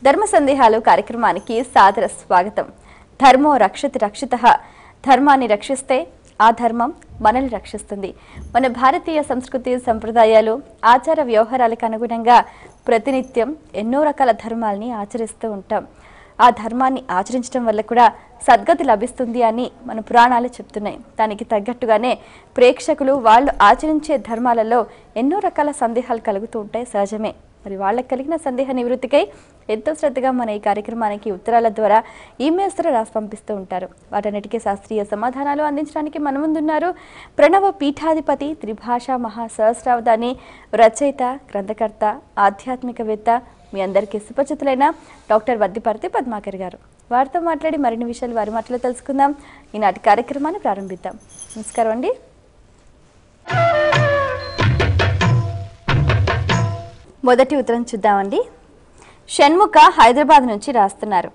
ధర్మ సందేహాలు కార్యక్రమానికి సాదర స్వాగతం. ధర్మో రక్షతి రక్షితః. ధర్మాన్ని రక్షిస్తే ఆ ధర్మం మనల్ని రక్షిస్తుంది. మన భారతీయ సంస్కృతి సంప్రదాయాలు ఆచార వ్యవహారాలకు అనుగుణంగా ప్రతినిత్యం ఎన్నో రకాల ధర్మాల్ని ఆచరిస్తూ ఉంటాం. ఆ ధర్మాన్ని ఆచరించడం వల్ల కూడా సద్గతి లభిస్తుంది అని మన పురాణాలు చెప్తున్నాయి. దానికి తగ్గట్టుగానే ప్రేక్షకులు వాళ్ళు ఆచరించే ధర్మాలలో ఎన్నో రకాల సందేహాలు కలుగుతూ ఉంటాయి, సహజమే. మరి వాళ్ళకి కలిగిన సందేహ నివృత్తికై ఎంతో శ్రద్ధగా మన ఈ కార్యక్రమానికి ఉత్తరాల ద్వారా ఈమెయిల్స్ ద్వారా రాసి పంపిస్తూ ఉంటారు. వాటన్నిటికీ శాస్త్రీయ సమాధానాలు అందించడానికి మన ముందున్నారు ప్రణవ పీఠాధిపతి, త్రిభాషా మహాసహస్రావధాని, రచయిత, గ్రంథకర్త, ఆధ్యాత్మికవేత్త, మీ అందరికీ సుపరిచితులైన డాక్టర్ వద్దిపర్తి పద్మాకర్ గారు. వారితో మాట్లాడి మరిన్ని విషయాలు వారి మాటలో తెలుసుకుందాం. ఈనాటి కార్యక్రమాన్ని ప్రారంభిద్దాం. నమస్కారం అండి. మొదటి ఉత్తరం చూద్దామండి. షణ్ముఖ హైదరాబాద్ నుంచి రాస్తున్నారు.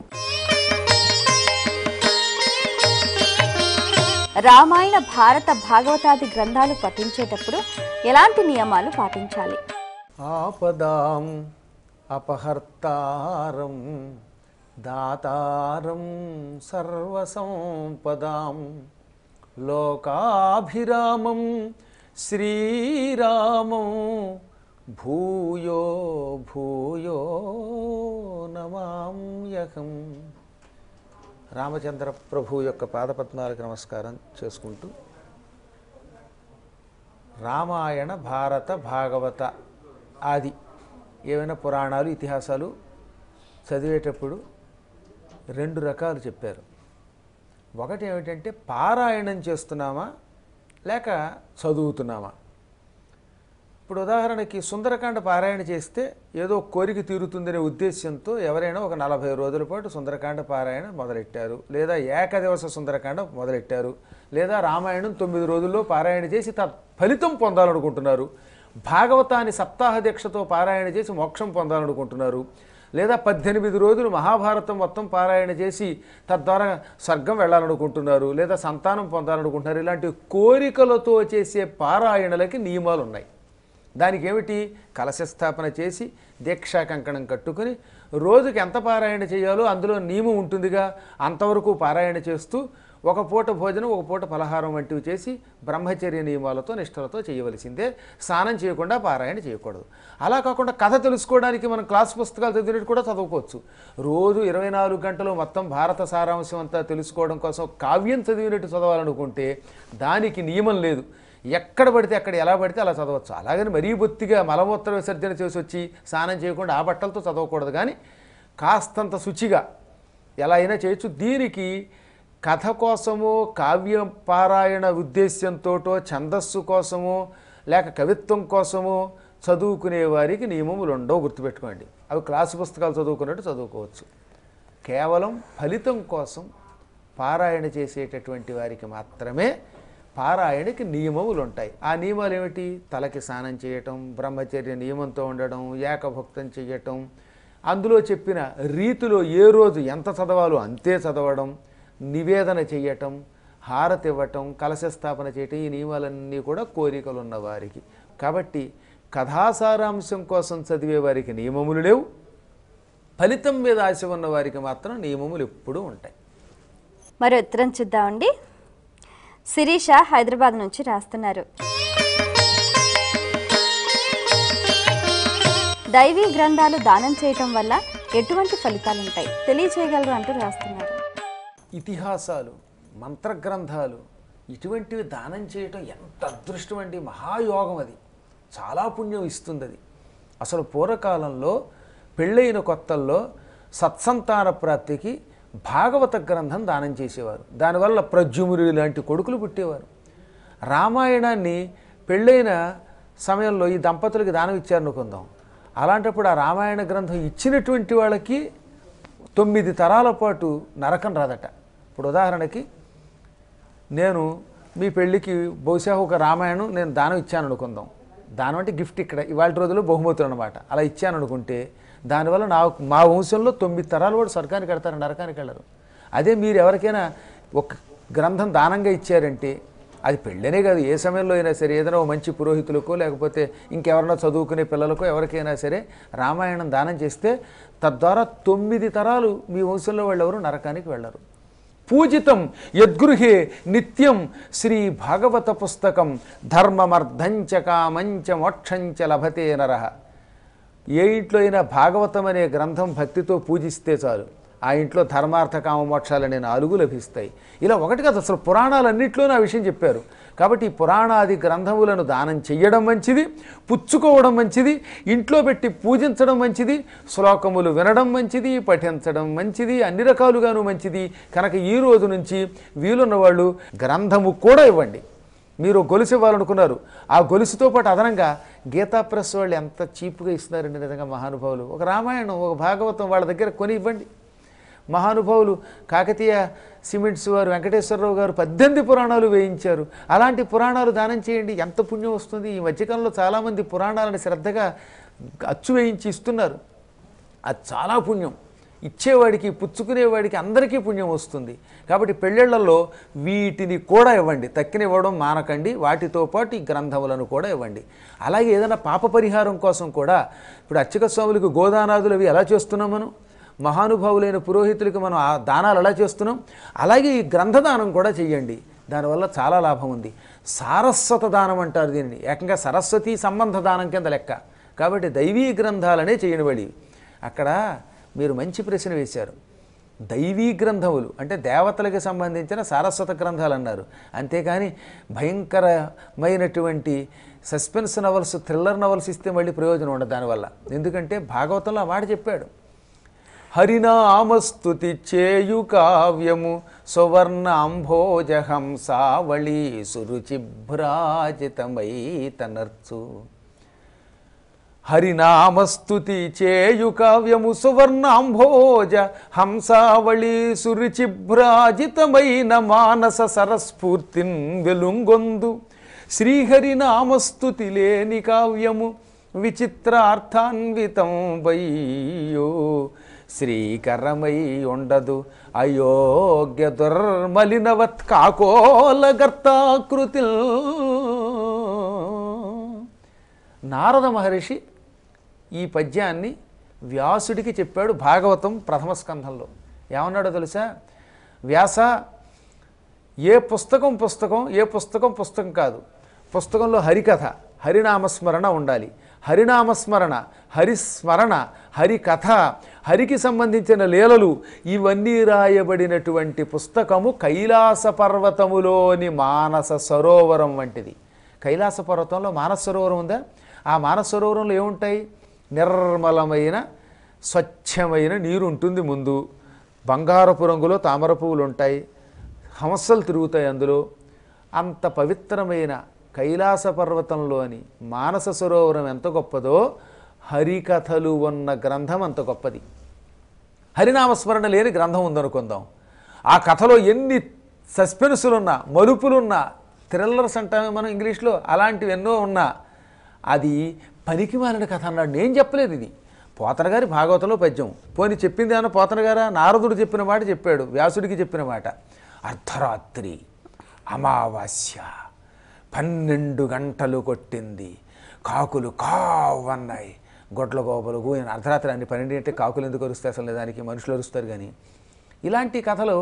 రామాయణ, భారత, భాగవతాది గ్రంథాలు పఠించేటప్పుడు ఎలాంటి నియమాలు పాటించాలి? ఆపదాం అపహర్తారం దాతారం సర్వసంపదాం లోకాభిరామం శ్రీరామం భూయో భూయో నమామ్యహం. రామచంద్ర ప్రభు యొక్క పాదపద్మాలకు నమస్కారం చేసుకుంటూ, రామాయణ, భారత, భాగవత ఆది ఏవైనా పురాణాలు, ఇతిహాసాలు చదివేటప్పుడు రెండు రకాలు చెప్పారు. ఒకటి ఏమిటంటే పారాయణం చేస్తున్నామా లేక చదువుతున్నామా. ఇప్పుడు ఉదాహరణకి సుందరకాండ పారాయణ చేస్తే ఏదో కోరిక తీరుతుందనే ఉద్దేశ్యంతో ఎవరైనా ఒక 40 రోజుల పాటు సుందరకాండ పారాయణ మొదలెట్టారు, లేదా ఏకదివస సుందరకాండ మొదలెట్టారు, లేదా రామాయణం 9 రోజుల్లో పారాయణ చేసి ఫలితం పొందాలనుకుంటున్నారు, భాగవతాన్ని సప్తాహ దీక్షతో పారాయణ చేసి మోక్షం పొందాలనుకుంటున్నారు, లేదా 18 రోజులు మహాభారతం మొత్తం పారాయణ చేసి తద్వారా స్వర్గం వెళ్ళాలనుకుంటున్నారు, లేదా సంతానం పొందాలనుకుంటున్నారు. ఇలాంటి కోరికలతో చేసే పారాయణలకి నియమాలు ఉన్నాయి. దానికి ఏమిటి? కలశస్థాపన చేసి దీక్షా కంకణం కట్టుకుని రోజుకి ఎంత పారాయణ చేయాలో అందులో నియమం ఉంటుందిగా, అంతవరకు పారాయణ చేస్తూ ఒక పూట భోజనం, ఒక పూట పలహారం వంటివి చేసి బ్రహ్మచర్య నియమాలతో నిష్ఠలతో చేయవలసిందే. స్నానం చేయకుండా పారాయణ చేయకూడదు. అలా కాకుండా కథ తెలుసుకోవడానికి మనం క్లాస్ పుస్తకాలు చదివినట్టు కూడా చదువుకోవచ్చు. రోజు 24 గంటలు మొత్తం భారత సారాంశం అంతా తెలుసుకోవడం కోసం కావ్యం చదివినట్టు చదవాలనుకుంటే దానికి నియమం లేదు. ఎక్కడ పడితే అక్కడ, ఎలా పడితే అలా చదవచ్చు. అలాగని మరీ బొత్తిగా మలమూత్ర విసర్జన చేసి వచ్చి స్నానం చేయకుండా ఆ బట్టలతో చదవకూడదు. కానీ కాస్తంత శుచిగా ఎలా అయినా చేయొచ్చు. దీనికి కథ కోసమో, కావ్య పారాయణ ఉద్దేశ్యంతోటో, ఛందస్సు కోసమో, లేక కవిత్వం కోసమో చదువుకునే వారికి నియమములు ఉండవు, గుర్తుపెట్టుకోండి. అవి క్లాసు పుస్తకాలు చదువుకున్నట్టు చదువుకోవచ్చు. కేవలం ఫలితం కోసం పారాయణ చేసేటటువంటి వారికి మాత్రమే పారాయణకి నియమములు ఉంటాయి. ఆ నియమాలు ఏమిటి? తలకి స్నానం చేయటం, బ్రహ్మచర్య నియమంతో ఉండడం, ఏకభుక్తం చేయటం, అందులో చెప్పిన రీతిలో ఏ రోజు ఎంత చదవాలో అంతే చదవడం, నివేదన చేయటం, హారతి ఇవ్వటం, కలశస్థాపన చేయటం. ఈ నియమాలన్నీ కూడా కోరికలు ఉన్నవారికి. కాబట్టి కథాసారాంశం కోసం చదివే వారికి నియమములు లేవు. ఫలితం మీద ఆశ ఉన్న వారికి మాత్రం నియమములు ఎప్పుడూ ఉంటాయి. మరి ఉత్తరం చూద్దామండి. శిరీష హైదరాబాద్ నుంచి రాస్తున్నారు. దైవీ గ్రంథాలు దానం చేయటం వల్ల ఎటువంటి ఫలితాలు ఉంటాయి తెలియచేయగలరు అంటూ రాస్తున్నారు. ఇతిహాసాలు, మంత్రగ్రంథాలు ఇటువంటివి దానం చేయటం ఎంత అదృష్టం అండి, మహాయోగం. అది చాలా పుణ్యం ఇస్తుంది. అది అసలు పూర్వకాలంలో పెళ్ళైన కొత్తల్లో సత్సంతాన ప్రాప్తికి భాగవత గ్రంథం దానం చేసేవారు. దానివల్ల ప్రద్యుమ్నుడు లాంటి కొడుకులు పుట్టేవారు. రామాయణాన్ని పెళ్ళైన సమయంలో ఈ దంపతులకి దానం ఇచ్చారనుకుందాం. అలాంటప్పుడు ఆ రామాయణ గ్రంథం ఇచ్చినటువంటి వాళ్ళకి 9 తరాల పాటు నరకం రాదట. ఇప్పుడు ఉదాహరణకి నేను మీ పెళ్ళికి బహుశా ఒక రామాయణం నేను దానం ఇచ్చాను అనుకుందాం. దానం అంటే గిఫ్ట్, ఇక్కడ ఇవాళ రోజుల్లో బహుమతులు అనమాట. అలా ఇచ్చాను అనుకుంటే దానివల్ల మా వంశంలో 9 తరాలు కూడా స్వర్గానికి వెళ్తారు, నరకానికి వెళ్ళరు. అదే మీరు ఎవరికైనా ఒక గ్రంథం దానంగా ఇచ్చారంటే అది పెళ్ళనే కాదు, ఏ సమయంలో అయినా సరే ఏదైనా ఓ మంచి పురోహితులకో లేకపోతే ఇంకెవరన్నా చదువుకునే పిల్లలకో ఎవరికైనా సరే రామాయణం దానం చేస్తే తద్వారా 9 తరాలు మీ వంశంలో వాళ్ళు ఎవరు నరకానికి వెళ్ళరు. పూజితం యద్గృహే నిత్యం శ్రీ భాగవత పుస్తకం ధర్మమర్థంచ కామంచ మోక్షంచ లభతే నరః. ఏ ఇంట్లో అయినా భాగవతం అనే గ్రంథం భక్తితో పూజిస్తే చాలు, ఆ ఇంట్లో ధర్మార్థ కామ మోక్షాలనే 4 లభిస్తాయి. ఇలా ఒకటి కాదు, అసలు పురాణాలన్నింటిలోనూ ఆ విషయం చెప్పారు. కాబట్టి ఈ పురాణాది గ్రంథములను దానం చెయ్యడం మంచిది, పుచ్చుకోవడం మంచిది, ఇంట్లో పెట్టి పూజించడం మంచిది, శ్లోకములు వినడం మంచిది, పఠించడం మంచిది, అన్ని రకాలుగాను మంచిది. కనుక ఈ రోజు నుంచి వీలున్న వాళ్ళు గ్రంథము కూడా ఇవ్వండి. మీరు గొలుసు ఇవ్వాలనుకున్నారు, ఆ గొలుసుతో పాటు అదనంగా గీతా ప్రెస్ వాళ్ళు ఎంత చీప్గా ఇస్తున్నారండి నిజంగా మహానుభావులు. ఒక రామాయణం ఒక భాగవతం వాళ్ళ దగ్గర కొని ఇవ్వండి. మహానుభావులు కాకతీయ సిమెంట్స్ వారు వెంకటేశ్వరరావు గారు 18 పురాణాలు వేయించారు. అలాంటి పురాణాలు దానం చేయండి, ఎంత పుణ్యం వస్తుంది. ఈ మధ్యకాలంలో చాలామంది పురాణాలను శ్రద్ధగా అచ్చు వేయించి ఇస్తున్నారు, అది చాలా పుణ్యం. ఇచ్చేవాడికి పుచ్చుకునేవాడికి అందరికీ పుణ్యం వస్తుంది. కాబట్టి పెళ్ళిళ్ళల్లో వీటిని కూడా ఇవ్వండి, తక్కినివ్వడం మానకండి. వాటితో పాటు ఈ గ్రంథములను కూడా ఇవ్వండి. అలాగే ఏదైనా పాప పరిహారం కోసం కూడా ఇప్పుడు అర్చక స్వాములకు గోదానాదులు అవి ఎలా చేస్తున్నాం మనం, మహానుభావులైన పురోహితులకు మనం ఆ దానాలు ఎలా చేస్తున్నాం, అలాగే ఈ గ్రంథదానం కూడా చెయ్యండి. దానివల్ల చాలా లాభం ఉంది. సారస్వత దానం అంటారు దీనిని, ఏకంగా సరస్వతి సంబంధ దానం కింద లెక్క. కాబట్టి దైవీ గ్రంథాలనే చేయనిబడి. అక్కడ మీరు మంచి ప్రశ్న వేశారు. దైవీ గ్రంథములు అంటే దేవతలకు సంబంధించిన సారస్వత గ్రంథాలు అన్నారు. అంతేకాని భయంకరమైనటువంటి సస్పెన్స్ నవల్స్, థ్రిల్లర్ నవల్స్ ఇస్తే మళ్ళీ ప్రయోజనం ఉండదు దానివల్ల. ఎందుకంటే భాగవతంలో ఆ మాట చెప్పాడు, హరినామస్తుతి చేయు కావ్యము సువర్ణ అంభోజహంసావళి సురుచిభ్రాజితమై తనర్చు. హరినామస్తుతి చేయు కావ్యము సువర్ణ అంభోజ హంసావళి సురుచిభ్రాజితమైన మానస సరస్ఫూర్తిన్ వెలుంగొందు. శ్రీహరినామస్తుతి లేని కావ్యము విచిత్రార్థాన్వితం వయ్యో. శ్రీకరమై ఉండదు అయోగ్య దుర్మలినవత్ కాకోలగర్తాకృతి. నారద మహర్షి ఈ పద్యాన్ని వ్యాసుడికి చెప్పాడు భాగవతం ప్రథమ స్కంధంలో. ఏమన్నాడో తెలుసా? వ్యాస, ఏ పుస్తకం పుస్తకం కాదు. పుస్తకంలో హరికథ, హరినామస్మరణ ఉండాలి. హరినామస్మరణ, హరిస్మరణ, హరికథ, హరికి సంబంధించిన లీలలు ఇవన్నీ రాయబడినటువంటి పుస్తకము కైలాస పర్వతములోని మానస సరోవరం వంటిది. కైలాస పర్వతంలో మానస సరోవరం ఉందా? ఆ మానస సరోవరంలో ఏముంటాయి? నిర్మలమైన స్వచ్ఛమైన నీరు ఉంటుంది. ముందు బంగారపు రంగులో తామర పువ్వులు ఉంటాయి, హంసలు తిరుగుతాయి అందులో. అంత పవిత్రమైన కైలాస పర్వతంలోని మానస సరోవరం ఎంత గొప్పదో హరికథలు ఉన్న గ్రంథం అంత గొప్పది. హరినామస్మరణ లేని గ్రంథం ఉందనుకుందాం. ఆ కథలో ఎన్ని సస్పెన్సులున్నా, మలుపులున్నా, థ్రిల్లర్స్ అంటామే మనం ఇంగ్లీష్లో, అలాంటివి ఎన్నో ఉన్నా అది పనికి మాలిన కథ అన్నాడు. నేను చెప్పలేదు, ఇది పోతన గారి భాగవతంలో పద్యం. పోని చెప్పింది ఏమన్నా పోతన గారా? నారదుడు చెప్పిన మాట చెప్పాడు, వ్యాసుడికి చెప్పిన మాట. అర్ధరాత్రి అమావాస్య 12 గంటలు కొట్టింది, కాకులు కావన్నాయి, గొడ్ల గోపలు గోయిన. అర్ధరాత్రి అన్ని 12 అంటే కాకులు ఎందుకు అరుస్తాయి అసలు? దానికి మనుషులు అరుస్తారు. కానీ ఇలాంటి కథలు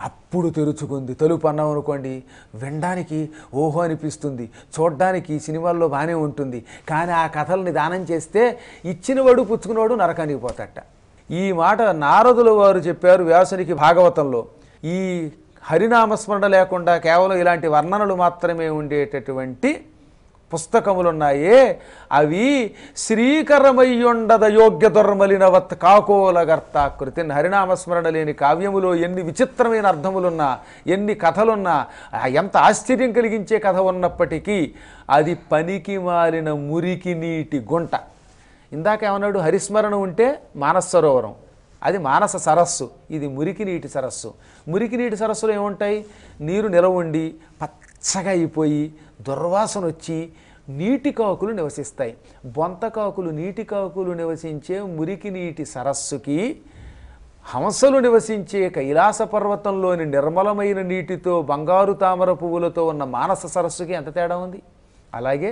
అప్పుడు తెరుచుకుంది. తలుపు అన్నాం అనుకోండి, వినడానికి ఓహో అనిపిస్తుంది, చూడ్డానికి సినిమాల్లో బాగానే ఉంటుంది. కానీ ఆ కథల్ని దానం చేస్తే ఇచ్చినవాడు పుచ్చుకున్నవాడు నరకానికి పోతాట. ఈ మాట నారదుల వారు చెప్పారు వ్యాసునికి భాగవతంలో. ఈ హరినామస్మరణ లేకుండా కేవలం ఇలాంటి వర్ణనలు మాత్రమే ఉండేటటువంటి పుస్తకములున్నాయే అవి శ్రీకరమయ్యుండద యోగ్య దుర్మలినవత్ కాకోలగర్తాకృతి. హరినామస్మరణ లేని కావ్యములో ఎన్ని విచిత్రమైన అర్థములున్నా, ఎన్ని కథలున్నా, ఎంత ఆశ్చర్యం కలిగించే కథ ఉన్నప్పటికీ అది పనికి మాలిన మురికి నీటి గుంట. ఇందాక ఏమన్నాడు? హరిస్మరణ ఉంటే మానస సరోవరం, అది మానస సరస్సు, ఇది మురికి నీటి సరస్సు. మురికి నీటి సరస్సులో ఏముంటాయి? నీరు నిలవ ఉండి పచ్చగా అయిపోయి దుర్వాసన వచ్చి నీటి కాకులు నివసిస్తాయి. బొంత కాకులు, నీటి కాకులు నివసించే మురికి నీటి సరస్సుకి హంసలు నివసించే కైలాస పర్వతంలోని నిర్మలమైన నీటితో బంగారు తామర పువ్వులతో ఉన్న మానస సరస్సుకి ఎంత తేడా ఉంది. అలాగే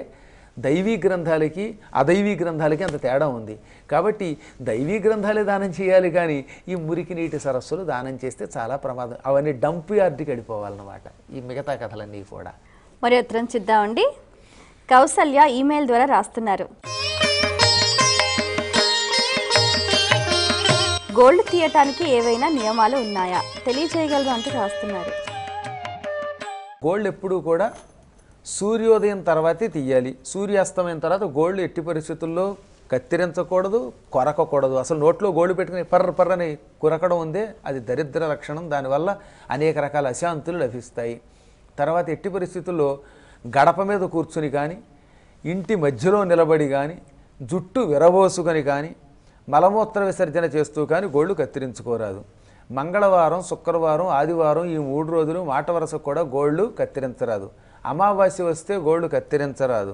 దైవీ గ్రంథాలకి అదైవీ గ్రంథాలకి అంత తేడా ఉంది. కాబట్టి దైవీ గ్రంథాలే దానం చేయాలి, కానీ ఈ మురికి నీటి సరస్సులు దానం చేస్తే చాలా ప్రమాదం. అవన్నీ డంప్ యార్డ్కి వెళ్ళిపోవాలన్నమాట ఈ మిగతా కథలన్నీ కూడా. మరి ఉత్తరం చూద్దామండి. కౌసల్య ఈమెయిల్ ద్వారా రాస్తున్నారు. గోల్డ్ తీయటానికి ఏవైనా నియమాలు ఉన్నాయా, తెలియజేయగలరు అంటూ రాస్తున్నారు. గోల్డ్ ఎప్పుడూ కూడా సూర్యోదయం తర్వాతే తీయాలి. సూర్యాస్తమయం తర్వాత గోల్డ్ ఎట్టి పరిస్థితుల్లో కత్తిరించకూడదు, కొరకకూడదు. అసలు నోట్లో గోల్డ్ పెట్టుకుని పర్రని కొరకడం ఉందే అది దరిద్ర లక్షణం. దానివల్ల అనేక రకాల అశాంతులు లభిస్తాయి. తర్వాత ఎట్టి పరిస్థితుల్లో గడప మీద కూర్చుని కానీ, ఇంటి మధ్యలో నిలబడి కానీ, జుట్టు విరబోసుకొని కానీ, మలమూత్ర విసర్జన చేస్తూ కానీ గోళ్ళు కత్తిరించుకోరాదు. మంగళవారం, శుక్రవారం, ఆదివారం ఈ 3 రోజులు మాట వరుసకు కూడా గోళ్ళు కత్తిరించరాదు. అమావాస్య వస్తే గోళ్ళు కత్తిరించరాదు.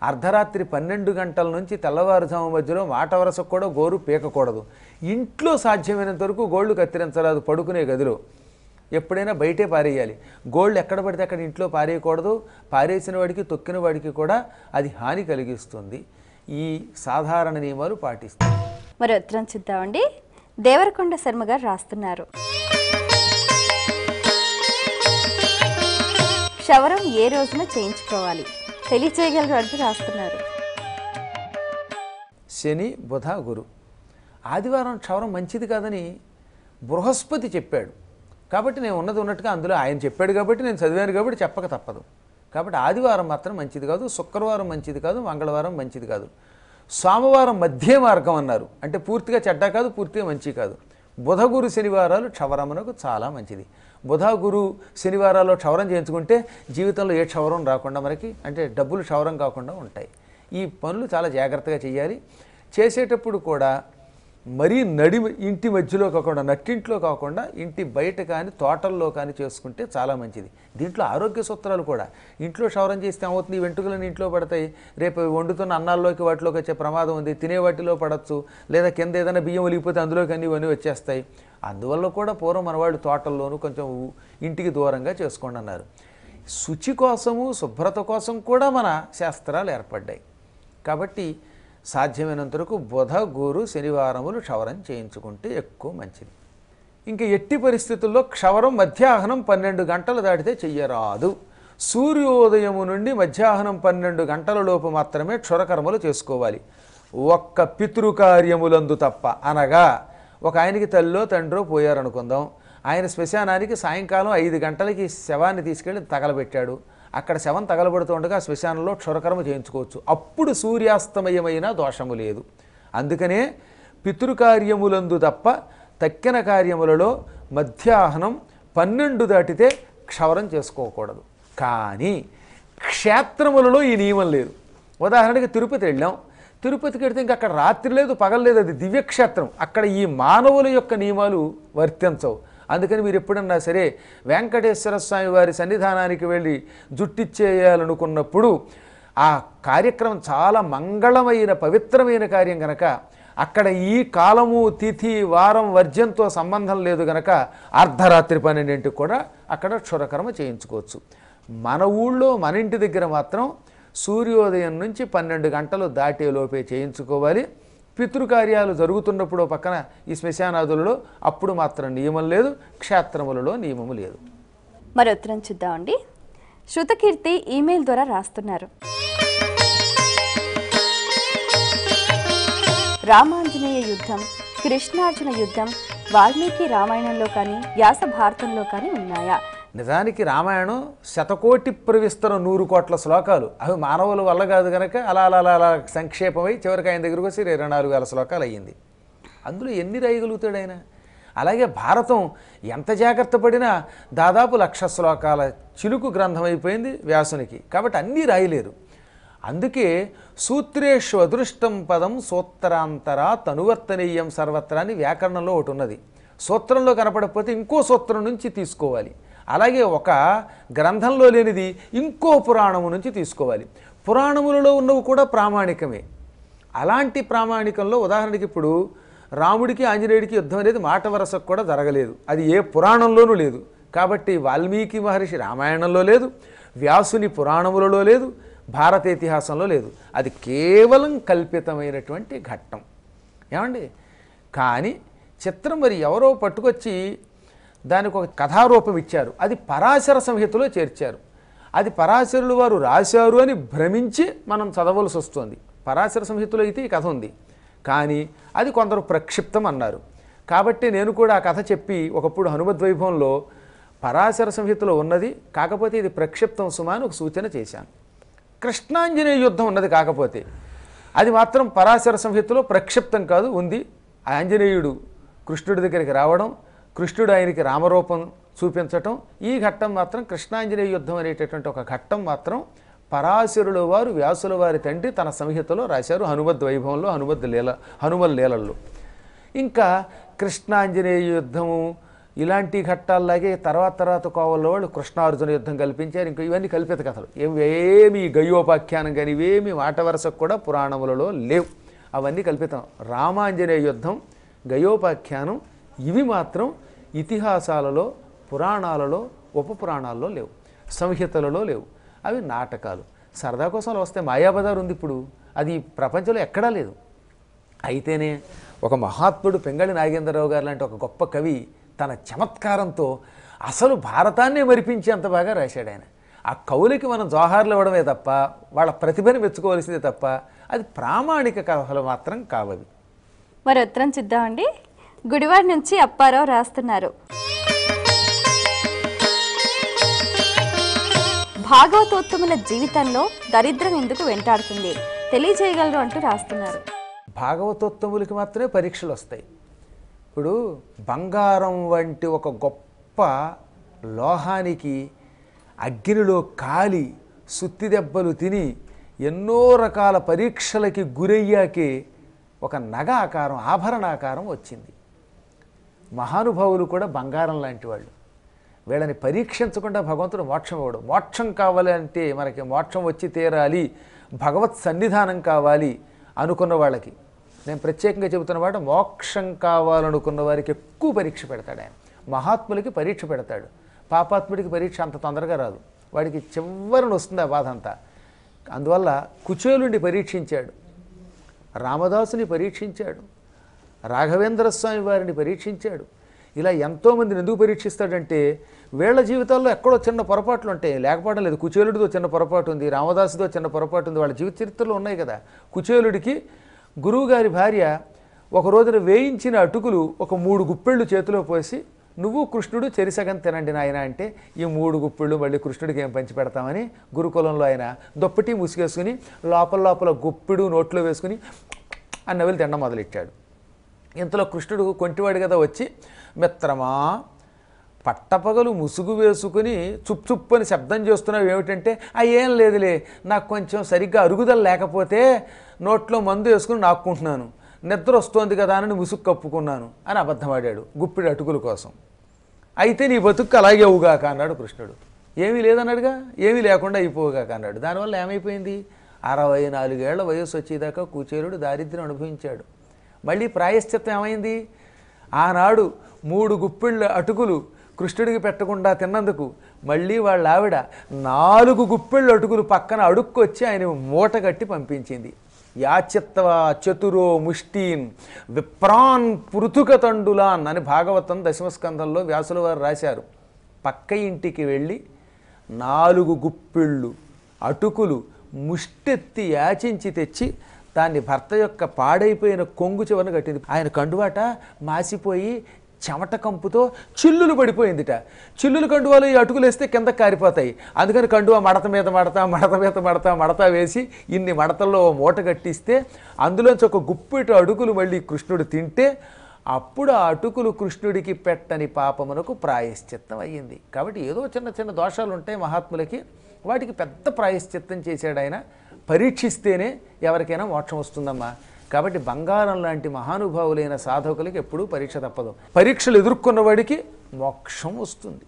అర్ధరాత్రి 12 గంటల నుంచి తెల్లవారుజాము మధ్యలో మాట వరుసకు కూడా గోరు పీకకూడదు. ఇంట్లో సాధ్యమైనంత వరకు గోళ్ళు కత్తిరించరాదు. పడుకునే గదిలో ఎప్పుడైనా బయటే పారేయాలి. గోల్డ్ ఎక్కడ పడితే అక్కడ ఇంట్లో పారేయకూడదు. పారేసిన వాడికి తొక్కిన వాడికి కూడా అది హాని కలిగిస్తుంది. ఈ సాధారణ నియమాలు పాటిస్తాం. మరి ఉత్తరం చూద్దామండి. దేవరకొండ శర్మ గారు రాస్తున్నారు. క్షవరం ఏ రోజున చేయించుకోవాలి, తెలియచేయగలరు అంటూ రాస్తున్నారు. శని, బుధ, గురు. ఆదివారం క్షవరం మంచిది కాదని బృహస్పతి చెప్పాడు. కాబట్టి నేను ఉన్నది ఉన్నట్టుగా అందులో ఆయన చెప్పాడు కాబట్టి నేను చదివాను కాబట్టి చెప్పక తప్పదు. కాబట్టి ఆదివారం మాత్రం మంచిది కాదు, శుక్రవారం మంచిది కాదు, మంగళవారం మంచిది కాదు. సోమవారం మధ్య మార్గం అన్నారు. అంటే పూర్తిగా చెడ్డ కాదు, పూర్తిగా మంచి కాదు. బుధ, గురు, శనివారాలు క్షవరమునకు చాలా మంచిది. బుధ, గురు, శనివారాల్లో క్షవరం చేయించుకుంటే జీవితంలో ఏ క్షవరం రాకుండా మనకి, అంటే డబ్బులు క్షవరం కాకుండా ఉంటాయి. ఈ పనులు చాలా జాగ్రత్తగా చేయాలి. చేసేటప్పుడు కూడా మరీ ఇంటి మధ్యలో కాకుండా, నట్టింట్లో కాకుండా ఇంటి బయట కానీ తోటల్లో కానీ చేసుకుంటే చాలా మంచిది. దీంట్లో ఆరోగ్య సూత్రాలు కూడా. ఇంట్లో క్షవరం చేస్తే ఏమవుతుంది, వెంట్రుకలను ఇంట్లో పడతాయి. రేపు వండుతున్న అన్నాల్లోకి వాటిలోకి వచ్చే ప్రమాదం ఉంది. తినే వాటిలో పడవచ్చు, లేదా కింద ఏదైనా బియ్యం ఒలిగిపోతే అందులోకి అన్నీ ఇవన్నీ వచ్చేస్తాయి. అందువల్ల కూడా పూర్వం మనవాళ్ళు తోటల్లోనూ కొంచెం ఇంటికి దూరంగా చేసుకోండి అన్నారు. శుచి కోసము, శుభ్రత కోసం కూడా మన శాస్త్రాలు ఏర్పడ్డాయి. కాబట్టి సాధ్యమైనంత వరకు బుధ, గురు, శనివారములు క్షవరం చేయించుకుంటే ఎక్కువ మంచిది. ఇంకా ఎట్టి పరిస్థితుల్లో క్షవరం మధ్యాహ్నం 12 గంటలు దాటితే చెయ్యరాదు. సూర్యోదయము నుండి మధ్యాహ్నం 12 గంటల లోపు మాత్రమే క్షురకర్మలు చేసుకోవాలి. ఒక్క పితృకార్యములందు తప్ప. అనగా ఒక ఆయనకి తల్లో తండ్రో పోయారనుకుందాం. ఆయన శ్మశానానికి సాయంకాలం 5 గంటలకి శవాన్ని తీసుకెళ్ళి తగలబెట్టాడు. అక్కడ శవం తగలబడుతుండగా శ్మశానంలో క్షురకర్మ చేయించుకోవచ్చు. అప్పుడు సూర్యాస్తమయమైన దోషము లేదు. అందుకనే పితృకార్యములందు తప్ప తక్కిన కార్యములలో మధ్యాహ్నం 12 దాటితే క్షవరం చేసుకోకూడదు. కానీ క్షేత్రములలో ఈ నియమం లేదు. ఉదాహరణకి తిరుపతి వెళ్ళాం. తిరుపతికి వెళ్తే ఇంకా అక్కడ రాత్రి లేదు, పగలు లేదు. అది దివ్యక్షేత్రం. అక్కడ ఈ మానవుల యొక్క నియమాలు వర్తించవు. అందుకని మీరు ఎప్పుడన్నా సరే వెంకటేశ్వర స్వామి వారి సన్నిధానానికి వెళ్ళి జుట్టిచ్చేయాలనుకున్నప్పుడు ఆ కార్యక్రమం చాలా మంగళమైన పవిత్రమైన కార్యం కనుక అక్కడ ఈ కాలము, తిథి, వారం, వర్జ్యంతో సంబంధం లేదు కనుక అర్ధరాత్రి 12ంటికి కూడా అక్కడ క్షురకర్మ చేయించుకోవచ్చు. మన ఊళ్ళో మన ఇంటి దగ్గర మాత్రం సూర్యోదయం నుంచి 12 గంటలు దాటేలోపే చేయించుకోవాలి. పితృకార్యాలు జరుగుతున్నప్పుడు పక్కన ఈ శ్మశానాదులలో అప్పుడు మాత్రం నియమం లేదు, క్షేత్రములలో నియమము లేదు. మరి ఉత్తరం చూద్దామండి. శృతకీర్తి ఈమెయిల్ ద్వారా రాస్తున్నారు. రామాంజనేయ యుద్ధం, కృష్ణార్జున యుద్ధం వాల్మీకి రామాయణంలో కానీ వ్యాస భారతంలో కానీ ఉన్నాయా? నిజానికి రామాయణం 100 ప్రవిస్తరం 100 కోట్ల శ్లోకాలు. అవి మానవుల వల్ల కాదు కనుక అలా అలా అలా అలా సంక్షేపమై చివరికి ఆయన దగ్గరకు వచ్చి 24,000 శ్లోకాలు అయ్యింది. అందులో ఎన్ని రాయగలుగుతాడు ఆయన? అలాగే భారతం ఎంత జాగ్రత్త పడినా దాదాపు 1,00,000 శ్లోకాల చిలుకు గ్రంథం అయిపోయింది వ్యాసునికి. కాబట్టి అన్నీ రాయలేరు. అందుకే సూత్రేషు అదృష్టం పదం సూత్రాంతర తనువర్తనీయం సర్వత్రా అని వ్యాకరణంలో ఒకటి ఉన్నది. సూత్రంలో కనపడకపోతే ఇంకో సూత్రం నుంచి తీసుకోవాలి. అలాగే ఒక గ్రంథంలో లేనిది ఇంకో పురాణము నుంచి తీసుకోవాలి. పురాణములలో ఉన్నవి కూడా ప్రామాణికమే. అలాంటి ప్రామాణికంలో ఉదాహరణకి ఇప్పుడు రాముడికి ఆంజనేయుడికి యుద్ధం అనేది మాట వరసకు కూడా జరగలేదు. అది ఏ పురాణంలోనూ లేదు. కాబట్టి వాల్మీకి మహర్షి రామాయణంలో లేదు, వ్యాసుని పురాణములలో లేదు, భారత ఇతిహాసంలో లేదు. అది కేవలం కల్పితమైనటువంటి ఘట్టం. ఏమండి? కానీ చిత్రం మరి ఎవరో పట్టుకొచ్చి దానికి ఒక కథారూపం ఇచ్చారు. అది పరాశర సంహితలో చేర్చారు. అది పరాశరులు వారు రాశారు అని భ్రమించి మనం చదవలసి వస్తుంది. పరాశర సంహితలో అయితే ఈ కథ ఉంది, కానీ అది కొందరు ప్రక్షిప్తం అన్నారు. కాబట్టి నేను కూడా ఆ కథ చెప్పి ఒకప్పుడు హనుమద్వైభవంలో పరాశర సంహితలో ఉన్నది, కాకపోతే ఇది ప్రక్షిప్తం సుమా అని ఒక సూచన చేశాను. కృష్ణాంజనేయ యుద్ధం ఉన్నది, కాకపోతే అది మాత్రం పరాశర సంహితలో ప్రక్షిప్తం కాదు, ఉంది. ఆంజనేయుడు కృష్ణుడి దగ్గరికి రావడం, కృష్ణుడు ఆయనకి రామరూపం చూపించటం, ఈ ఘట్టం మాత్రం కృష్ణాంజనేయ యుద్ధం అనేటటువంటి ఒక ఘట్టం మాత్రం పరాశరుల వారు వ్యాసుల వారి తండ్రి తన సంహితలో రాశారు. హనుమద్వైభవంలో హనుమల్ లీలల్లో. ఇంకా కృష్ణాంజనేయ యుద్ధము ఇలాంటి ఘట్టాల్లాగే తర్వాత కోవల్లో వాళ్ళు కృష్ణార్జున యుద్ధం కల్పించారు. ఇంకా ఇవన్నీ కల్పిత కథలు, ఏమి గయోపాఖ్యానం కానీ ఇవేమి మాట వరసకు కూడా పురాణములలో లేవు. అవన్నీ కల్పితం. రామాంజనేయ యుద్ధం, గయోపాఖ్యానం ఇవి మాత్రం ఇతిహాసాలలో, పురాణాలలో, ఉపపురాణాల్లో లేవు, సంహితలలో లేవు. అవి నాటకాలు, సరదా కోసం వస్తే మాయాబజార్ ఉంది ఇప్పుడు, అది ప్రపంచంలో ఎక్కడా లేదు. అయితేనే ఒక మహాత్ముడు పెంగళి నాగేంద్రరావు గారు లాంటి ఒక గొప్ప కవి తన చమత్కారంతో అసలు భారతాన్నే మరిపించేంత బాగా రాశాడు ఆయన. ఆ కవులకి మనం జోహార్లు ఇవ్వడమే తప్ప, వాళ్ళ ప్రతిభని మెచ్చుకోవాల్సిందే తప్ప, అది ప్రామాణిక కథలు మాత్రం కావవి. మరి ఉత్తరం చూద్దామండి. గుడివాడ నుంచి అప్పారావు రాస్తున్నారు. భాగవతోత్తముల జీవితంలో దరిద్రం ఎందుకు వెంటాడుతుంది తెలియజేయగలరు అంటూ రాస్తున్నారు. భాగవతోత్తములకి మాత్రమే పరీక్షలు వస్తాయి. ఇప్పుడు బంగారం వంటి ఒక గొప్ప లోహానికి అగ్నిలో కాలి సుత్తి దెబ్బలు తిని ఎన్నో రకాల పరీక్షలకి గురయ్యాకే ఒక నగ ఆకారం, ఆభరణాకారం వచ్చింది. మహానుభావులు కూడా బంగారం లాంటి వాళ్ళు. వీళ్ళని పరీక్షించకుండా భగవంతుడు మోక్షం ఇవ్వడు. మోక్షం కావాలి అంటే మనకి మోక్షం వచ్చి తీరాలి, భగవత్ సన్నిధానం కావాలి అనుకున్న వాళ్ళకి, నేను ప్రత్యేకంగా చెబుతున్నమాట, మోక్షం కావాలనుకున్న వారికి ఎక్కువ పరీక్ష పెడతాడు ఆయన. మహాత్ములకి పరీక్ష పెడతాడు, పాపాత్ముడికి పరీక్ష అంత తొందరగా రాదు, వాడికి చివరిని వస్తుంది ఆ బాధ అంతా. అందువల్ల కుచేలుని పరీక్షించాడు, రామదాసుని పరీక్షించాడు, రాఘవేంద్ర స్వామి వారిని పరీక్షించాడు. ఇలా ఎంతోమందిని ఎందుకు పరీక్షిస్తాడంటే వీళ్ళ జీవితాల్లో ఎక్కడో చిన్న పొరపాట్లు ఉంటాయి, లేకపోవడం లేదు. కుచేలుడితో చిన్న పొరపాటు ఉంది, రామదాసుతో చిన్న పొరపాటు ఉంది, వాళ్ళ జీవిత చరిత్రలో ఉన్నాయి కదా. కుచేలుడికి గురువుగారి భార్య ఒక రోజున వేయించిన అటుకులు ఒక 3 గుప్పెళ్ళు చేతిలో పోసి, నువ్వు కృష్ణుడు చెరిసగం తినండి నాయన అంటే, ఈ 3 గుప్పెళ్ళు మళ్ళీ కృష్ణుడికి ఏం పంచి పెడతామని గురుకులంలో ఆయన దుప్పటి ముసుగేసుకుని లోపల గుప్పిడు నోట్లో వేసుకుని ఆ నవ్వులు తినడం మొదలెట్టాడు. ఇంతలో కృష్ణుడు కొంటివాడు కదా వచ్చి, మిత్రమా పట్టపగలు ముసుగు వేసుకుని చుప్ అని శబ్దం చేస్తున్నావు ఏమిటంటే, ఏం లేదులే, నాకు కొంచెం సరిగ్గా అరుగుదల లేకపోతే నోట్లో మందు వేసుకుని నాక్కుంటున్నాను, నిద్ర వస్తోంది కదా అని ముసుగు కప్పుకున్నాను అని అబద్ధమాడాడు గుప్పిడి అటుకుల కోసం. అయితే నీ బతుకు అలాగే అవుగాక అన్నాడు కృష్ణుడు. ఏమీ లేదన్నాడుగా, ఏమీ లేకుండా అయిపోగాక అన్నాడు. దానివల్ల ఏమైపోయింది, 64 ఏళ్ల వయస్సు వచ్చేదాకా కుచేలుడు దారిద్ర్యం అనుభవించాడు. మళ్ళీ ప్రాయశ్చిత్తం ఏమైంది, ఆనాడు 3 గుప్పిళ్ళ అటుకులు కృష్ణుడికి పెట్టకుండా తిన్నందుకు మళ్ళీ వాళ్ళ ఆవిడ 4 గుప్పిళ్ళ అటుకులు పక్కన అడుక్కొచ్చి ఆయన మూట కట్టి పంపించింది. యాచిత్వ చతురో ముష్టీన్ విప్రాన్ పృథుక తండులాన్ అని భాగవతం 10వ స్కంధంలో వ్యాసుల వారు రాశారు. పక్క ఇంటికి వెళ్ళి 4 గుప్పిళ్ళు అటుకులు ముష్టెత్తి యాచించి తెచ్చి దాన్ని భర్త యొక్క పాడైపోయిన కొంగు చివరన కట్టింది. ఆయన కండువాట మాసిపోయి చెమట కంపుతో చిల్లులు పడిపోయిందిట. చిల్లులు కండువాలు ఈ అటుకులు వేస్తే కింద కారిపోతాయి, అందుకని కండువా మడత వేసి ఇన్ని మడతల్లో మూట కట్టిస్తే అందులోంచి ఒక గుప్పెటు అటుకులు మళ్ళీ కృష్ణుడు తింటే అప్పుడు ఆ అటుకులు కృష్ణుడికి పెట్టని పాపమునకు ప్రాయశ్చిత్తం అయ్యింది. కాబట్టి ఏదో చిన్న దోషాలు ఉంటాయి మహాత్ములకి, వాటికి పెద్ద ప్రాయశ్చిత్తం చేశాడు ఆయన. పరీక్షిస్తేనే ఎవరికైనా మోక్షం వస్తుందమ్మా. కాబట్టి బంగారం లాంటి మహానుభావులైన సాధకులకి ఎప్పుడూ పరీక్ష తప్పదు. పరీక్షలు ఎదుర్కొన్న వాడికి మోక్షం వస్తుంది.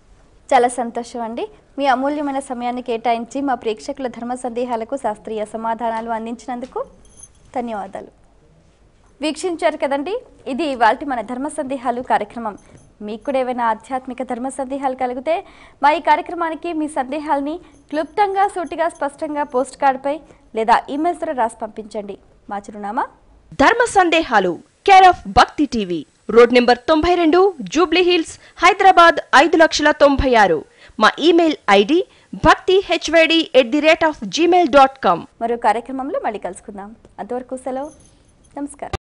చాలా సంతోషం అండి. మీ అమూల్యమైన సమయాన్ని కేటాయించి మా ప్రేక్షకుల ధర్మ సందేహాలకు శాస్త్రీయ సమాధానాలు అందించినందుకు ధన్యవాదాలు. వీక్షించారు కదండి, ఇది ఇవాల్టి మన ధర్మ సందేహాలు కార్యక్రమం. మీకు కూడా ఏమైనా ఆధ్యాత్మిక ధర్మ సందేహాలు కలిగితే మా ఈ కార్యక్రమానికి మీ సందేహాలని క్లుప్తంగా, సూటిగా, స్పష్టంగా పోస్ట్ కార్డుపై లేదా ఈమెయిల్స్ ద్వారా రాసి పంపించండి. మా చిరునామా ధర్మ సందేహాలు, కేర్ ఆఫ్ భక్తి TV, road number 92, Jubilee hills, Hyderabad 5,96,000. మా ఈమెయిల్ ఐడి bhaktihyd@gmail.com. మరో కార్యక్రమంలో మళ్ళీ కలుసుకుందాం. అంతవరకు సెలవు. నమస్కారం.